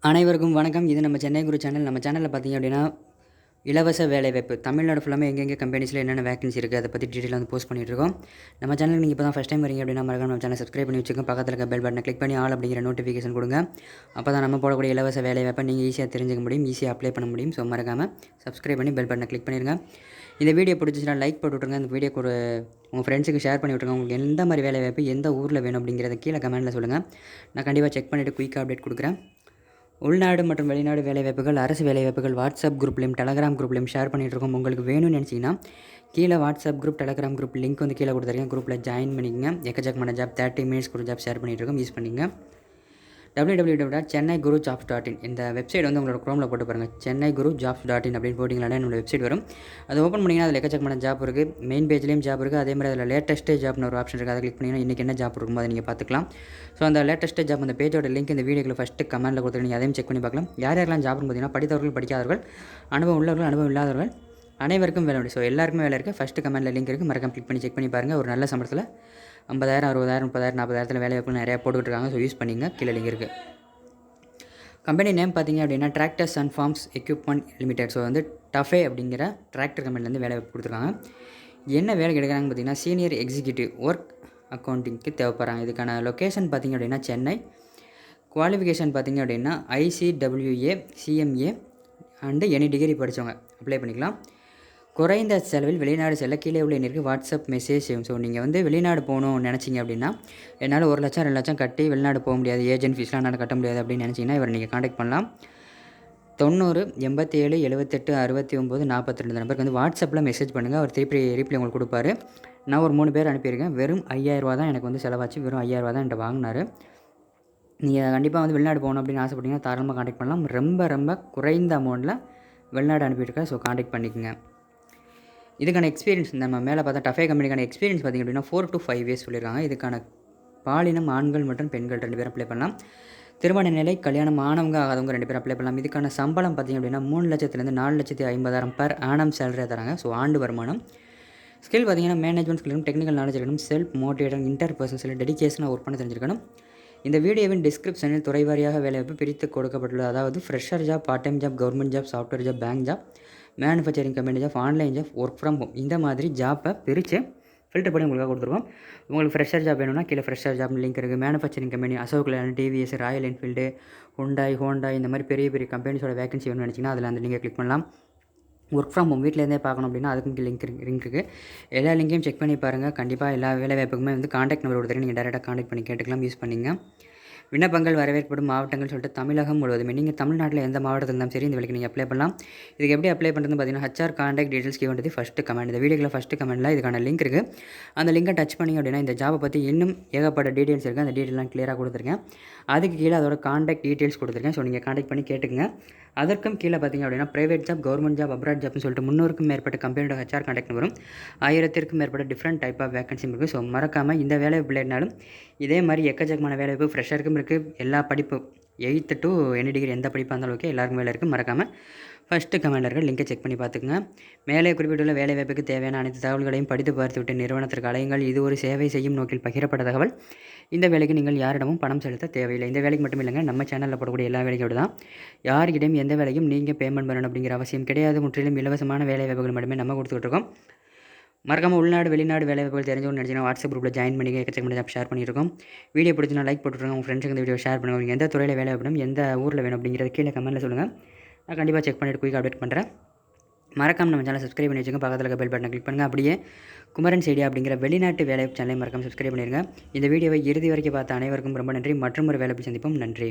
அனைவருக்கும் வணக்கம். இது நம்ம சென்னை குரு சேனல். நம்ம சேனலில் பார்த்தீங்க அப்படின்னா இலவச வேலைவாய்ப்பு தமிழ்நாடு ஃபுல்லாமே எங்கெங்கே கம்பெனிஸில் என்னென்ன வேகன்சி இருக்குது அதை பற்றி டீட்டெயிலாக வந்து போஸ்ட் பண்ணிட்டுருக்கோம். நம்ம சேனலுக்கு நீங்கள் இப்போ தான் ஃபஸ்ட் டைம் வரீங்க அப்படின்னா மறக்காம நம்ம சேனல் சப்ஸ்கிரைப் பண்ணி வச்சுக்கோங்க. பக்கத்தில் இருக்க பெல் பட்டனை கிளிக் பண்ணி ஆல் அப்படிங்கிற நோட்டிஃபிகேஷன் கொடுங்க. அப்போ தான் நம்ம போடக்கூடிய இலவச வேலைவாய்ப்பை நீங்கள் ஈஸியாக தெரிஞ்சுக்க முடியும், ஈஸியாக அப்ளை பண்ண முடியும். ஸோ மறக்காமல் சப்ஸ்கிரைப் பண்ணி பெல் பட்டனை கிளிக் பண்ணிடுங்க. இந்த வீடியோ பிடிச்சிச்சுன்னா லைக் போட்டு விட்ருங்க. இந்த வீடியோக்கு உங்கள் ஃப்ரெண்ட்ஸுக்கு ஷேர் பண்ணி விட்ருங்க. உங்களுக்கு எந்த மாதிரி வேலைவாய்ப்பு எந்த ஊரில் வேணும் அப்படிங்கிறத கீழே கமெண்ட்டில் சொல்லுங்கள். நான் கண்டிப்பாக செக் பண்ணிவிட்டு குயிக்காக அப்டேட் கொடுக்குறேன். உள்நாடு மற்றும் வெளிநாடு வேலைவாய்ப்புகள், அரசு வேலைவாய்ப்புகள் வாட்ஸ்அப் குரூப்லையும் டெலகிராம் குரூப்லையும் ஷேர் பண்ணிகிட்ருக்கோம். உங்களுக்கு வேணும்னு நினச்சிங்கன்னா கீழே WhatsApp group Telegram group link வந்து கீழே கொடுத்துருக்கேன். குரூப்பில் ஜாயின் பண்ணிக்கங்க. எக்கச்சக்கமான ஜாப் 30 மினிட்ஸ் ஒரு ஜாப் ஷேர் பண்ணிகிட்ருக்கோம். யூஸ் பண்ணிங்க. www.chennai-guru-jobs.in இந்த வெப்சைட் வந்து உங்களோட குரோமில் போட்டு பாருங்கள். chennai-guru-jobs.in அப்படின்னு போட்டிங்களாலே என்னோடய வெப்சைட் வரும். அது ஓப்பன் பண்ணிங்கன்னா அதில் எக்கச்சக்கமான ஜாப் இருக்குது. மெயின் பேஜ்லேயும் ஜாப் இருக்குது. அதே மாதிரி அதில் லேட்டஸ்ட் ஜாப்னு ஒரு ஆப்ஷன் இருக்குது. அதை கிளிக் பண்ணிங்கன்னா இன்றைக்கி என்ன ஜாப் இருக்குமோ அதை நீங்கள் பார்த்துக்கலாம். ஸோ அந்த லேட்டஸ்ட் ஜாப் அந்த பேஜோட லிங்க் இந்த வீடியோவில் ஃபஸ்ட்டு கமெண்ட்டில் கொடுத்துட்டு நீங்கள் அதையும் செக் பண்ணி பார்க்கலாம். யார் யாரெல்லாம் ஜாப்னு பார்த்தீங்கன்னா படித்தவர்கள், படிக்காதவர்கள், அனுபவம் உள்ளவர்கள், அனுபவம் இல்லாதவர்கள், அனைவருக்கும் வேலை உண்டு. ஸோ எல்லாருக்குமே வேலை இருக்குது. ஃபஸ்ட்டு கமெண்ட்டில் லிங்க் இருக்குது. மறக்காம கிளிக் பண்ணி செக் பண்ணி பாருங்கள். ஒரு நல்ல சம்பளத்தில் 50,000, 60,000, 30,000, 40,000 வேலை வாய்ப்புகள் நிறையா போட்டுக்கிட்டு இருக்காங்க. ஸோ யூஸ் பண்ணிங்க. கீழே லிங்க் இருக்குது. கம்பெனி நேம் பார்த்தீங்க அப்படின்னா tractors and farms equipment limited. So வந்து TAFE அப்படிங்கிற டிராக்டர் கம்பெனிலேருந்து வேலை கொடுத்துருக்காங்க. என்ன வேலை கிடைக்கிறாங்கன்னு பார்த்தீங்கன்னா சீனியர் எக்ஸிக்யூட்டிவ் ஒர்க் அக்கௌண்டிங்க்கு தேவைப்படுறாங்க. இதுக்கான லொக்கேஷன் பார்த்திங்க அப்படின்னா சென்னை. குவாலிஃபிகேஷன் பார்த்திங்க அப்படின்னா ICWA CMA and any degree படித்தவங்க அப்ளை பண்ணிக்கலாம். குறைந்த செலவில் வெளிநாடு செல்ல கீழே உள்ள எண்ணிற்கு வாட்ஸ்அப் மெசேஜ் செய்யும். ஸோ நீங்கள் வந்து வெளிநாடு போகணும்னு நினச்சிங்க அப்படின்னா என்னால் 1 லட்சம் 2 லட்சம் கட்டி வெளிநாடு போக முடியாது, ஏஜென்ட் ஃபீஸ்லாம் என்னால் கட்ட முடியாது அப்படின்னு நினச்சிங்கன்னா இவரை நீங்கள் காண்டாக்ட் பண்ணலாம். 90 87 78 69 42 இந்த நம்பருக்கு வந்து வாட்ஸ்அப்பில் மெசேஜ் பண்ணுங்கள். அவர் திருப்பி ரீப்ளை உங்களுக்கு கொடுப்பாரு. நான் ஒரு 3 பேர் அனுப்பியிருக்கேன். வெறும் 5000 தான் எனக்கு வந்து செலவாச்சு. வெறும் 5000 தான் என்கிட்ட வாங்கினார். நீங்கள் கண்டிப்பாக வந்து வெளிநாடு போகணும் அப்படின்னு ஆசைப்பட்டீங்கன்னா தாராளமாக காண்டாக்ட் பண்ணலாம். ரொம்ப ரொம்ப குறைந்த அமௌண்ட்டில் வெளிநாடு அனுப்பியிருக்கேன். ஸோ காண்டாக்ட் பண்ணிக்கோங்க. இதுக்கான எக்ஸ்பீரியன்ஸ் நம்ம மேலே பார்த்தா TAFE கம்பெனிக்கான எக்ஸ்பீரியன்ஸ் பார்த்திங்க அப்படின்னா 4 to 5 இயர்ஸ் சொல்லியிருக்காங்க. இதுக்கான பாலினம் ஆண்கள் மற்றும் பெண்கள் 2 பேரும் அப்ளை பண்ணலாம். திருமண நிலை, கல்யாணம் ஆனவங்க ஆகாதவங்க 2 பேரும் அப்ளை பண்ணலாம். இதுக்கான சம்பளம் பார்த்திங்க அப்படின்னா 3 லட்சத்துலேருந்து 4,50,000 per annum சேலரியாக தராங்க. ஸோ ஆண்டு வருமானம். ஸ்கில் பார்த்திங்கன்னா மேனேஜ்மெண்ட் ஸ்கில், டெக்னிக்கல் நாலேஜ் இருக்கணும், செல்ஃப் மோட்டிவேட், இன்டர் பர்சன்ஸில் டெடிகேஷனாக ஒர்க் பண்ண தெரிஞ்சிருக்கணும். இந்த வீடியோவின் டிஸ்கிரிப்ஷனில் துறைவாரியாக வேலைவாய்ப்பு பிரித்து கொடுக்கப்பட்டுள்ளது. அதாவது fresher job, part time job, government job, software job, bank job, manufacturing company job, online job, work from home இந்த மாதிரி ஜாப்பை பிரித்து ஃபில்டர் பண்ணி உங்களுக்காக கொடுத்துருவோம். உங்களுக்கு ஃப்ரெஷர் ஜாப் வேணும்னா கீழே ஃப்ரெஷர் ஜாப் லிங்க் இருக்குது. Manufacturing company Ashok Leyland, TVS, Royal Enfield, Honda இந்த மாதிரி பெரிய பெரிய கம்பெனிஸோட வேகன்சி வேணும்னு நினச்சிங்கன்னா அதில் அந்த நீங்கள் கிளிக் பண்ணலாம். ஒர்க் ஃப்ரம் ஹோம் வீட்டிலேருந்தே பார்க்கணும் அப்படின்னா அதுக்கும் லிங்க் இருக்குது. எல்லா லிங்கையும் செக் பண்ணி பாருங்கள். கண்டிப்பாக எல்லா வேலை வாய்ப்புக்குமே வந்து காண்டாக்ட் நம்பர் கொடுத்துருக்கு. நீங்கள் டேரெக்டாக காண்டாக்ட் பண்ணி கேட்டுக்கலாம். யூஸ் பண்ணிங்க. விண்ணப்பங்கள் வரவேற்கப்படும் மாவட்டங்கள் சொல்லிட்டு தமிழகம் முழுவதுமே நீங்கள் தமிழ்நாட்டில் எந்த மாவட்டத்தில் இருந்தாலும் சரி இந்த வேலைக்கு நீங்கள் அப்ளை பண்ணலாம். இதுக்கு எப்படி அப்ளை பண்ணுறதுன்னு பார்த்தீங்கன்னா HR காண்டாக்ட் டீட்டெயில்ஸ் வேண்டியது ஃபஸ்ட்டு கமெண்ட். இந்த வீடியோவில் ஃபஸ்ட்டு கமெண்ட்டில் இதுக்கான லிங்க் இருக்குது. அந்த லிங்கை டச் பண்ணிங்க அப்படின்னா இந்த ஜாபை பற்றி இன்னும் ஏகப்பட்ட டீட்டெயில்ஸ் இருக்குது. அந்த டீட்டெயிலாம் கிளியராக கொடுத்துருக்கேன். அதுக்கு கீழே அதோட காண்டாக்ட் டீட்டெயில்ஸ் கொடுத்துருக்கேன். ஸோ நீங்கள் காண்டாக்ட் பண்ணி கேட்டுக்குங்க. அதற்கும் கீழே பார்த்திங்க அப்படின்னா private job, government job, abroad ஜாப்னு சொல்லிட்டு 300க்கும் மேற்பட்ட கம்பெனியோட HR காண்டாக்ட் வரும். 1000க்கும் மேற்பட்ட டிஃப்ரெண்ட் டைப் ஆஃப் வேகன்சி இருக்குது. ஸோ மறக்காமல் இந்த வேலை பிள்ளைனாலும் இதே மாதிரி எக்கச்சக்கமான வேலைவாய்ப்பு ஃப்ரெஷருக்கும் இருக்குது. எல்லா படிப்பு 8th to எனி டிகிரி எந்த படிப்பாக இருந்தாலும் ஓகே எல்லாருக்கும் வேலை இருக்குது. மறக்காமல் ஃபஸ்ட்டு கமெண்டில் இருக்க லிங்கை செக் பண்ணி பார்த்துக்குங்க. மேலே குறிப்பிட்டுள்ள வேலைவாய்ப்புக்கு தேவையான அனைத்து தகவல்களையும் படித்து பார்த்துவிட்டு நிறுவனத்திற்கு அலையுங்கள். இது ஒரு சேவை செய்யும் நோக்கில் பகிரப்பட்ட தகவல். இந்த வேலைக்கு நீங்கள் யாரிடமும் பணம் செலுத்த தேவையில்லை. இந்த வேலைக்கு மட்டும் இல்லைங்க, நம்ம சேனலில் போடக்கூடிய எல்லா வேலையோடு தான். யார்கிட்டையும் எந்த வேலையும் நீங்கள் பேமெண்ட் பண்ணணும் அப்படிங்கிற அவசியம் கிடையாது. முற்றிலும் இலவசமான வேலைவாய்ப்புகள் மட்டுமே நம்ம கொடுத்துக்கிட்டு இருக்கோம். மறக்காமல் உள்நாடு வெளிநாடு வேலைவாய்ப்புகள் தெரிஞ்சவங்க நினச்சிங்கன்னா வாட்ஸ்அப் குரூப்பில் ஜாயின் பண்ணி எக்கச்சக்கமான ஜாப் ஷேர் பண்ணியிருக்கோம். வீடியோ பிடிச்சினா லைக் போட்டுருங்க. உங்கள் ஃப்ரெண்ட்ஸுக்கு இந்த வீடியோ ஷேர் பண்ணுங்கள். எந்த துறையில் வேலை வேணும், எந்த ஊரில் வேணும் அப்படிங்கிறத கீழே கமெண்ட்டில் சொல்லுங்கள். நான் கண்டிப்பாக செக் பண்ணிவிட்டு குயிக் அப்டேட் பண்ணுறேன். மறக்காமல் நம்ம சேனல் சப்ஸ்கிரைப் பண்ணி வச்சுங்க. பக்கத்தில் இருக்க பெல் பட்டனை கிளிக் பண்ணுங்கள். அப்படியே குமரன் செய்தி அப்படிங்கிற வெளிநாட்டு வேலைவாய்ப்பு சேனலை மறக்காமல் சப்ஸ்கிரைப் பண்ணிடுங்க. இந்த வீடியோவை இறுதி வரைக்கும் பார்த்த அனைவருக்கும் ரொம்ப நன்றி. மற்றும் ஒரு வேலைவாய்ப்பு சந்திப்போம். நன்றி.